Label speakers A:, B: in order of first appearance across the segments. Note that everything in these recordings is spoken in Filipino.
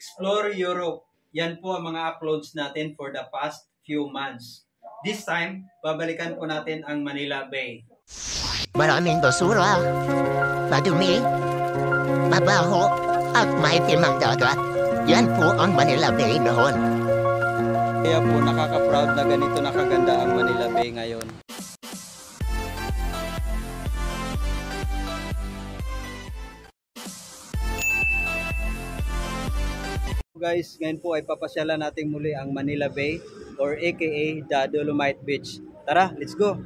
A: Explore Europe. Yan po ang mga uploads natin for the past few months. This time, babalikan po natin ang Manila Bay.
B: Maraming basura, madumi, mabaho, at maitim ang dagat. Yan po ang Manila Bay noon.
A: Kaya po nakaka-proud na ganito nakaganda ang Manila Bay ngayon. Guys, ngayon po ay papasyalan natin muli ang Manila Bay or aka the Dolomite Beach. Tara, let's go!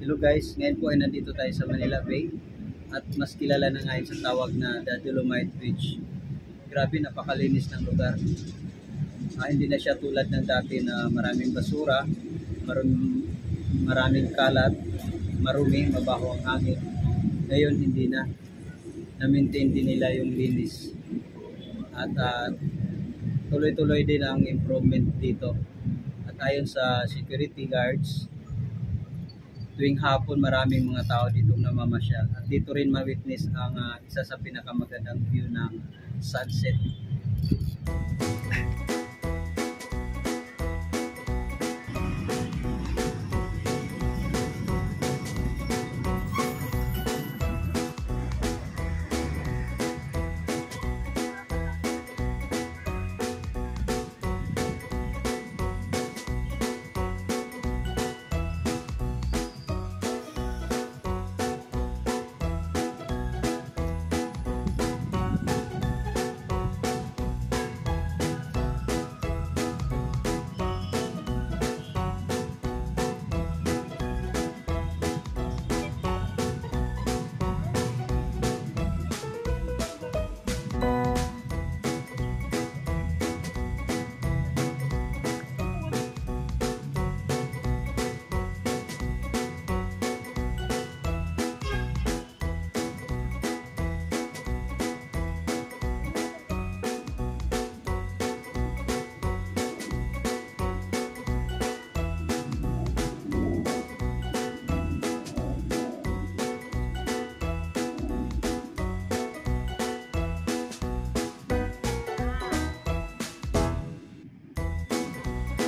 A: Hello guys, ngayon po ay nandito tayo sa Manila Bay at mas kilala na ngayon sa tawag na the Dolomite Beach. Grabe, napakalinis ng lugar. Hindi na siya tulad ng dati na maraming basura, maraming kalat, marumi, mabaho ang hangin. Ngayon hindi na. Na-maintain din nila yung linis. At tuloy-tuloy din ang improvement dito. At ayon sa security guards, tuwing hapon maraming mga tao ditong namamasyal at dito rin ma-witness ang isa sa pinakamagandang view ng sunset.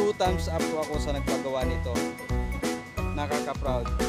A: 2 thumbs up po ako sa nagpagawa nito. Nakaka-proud.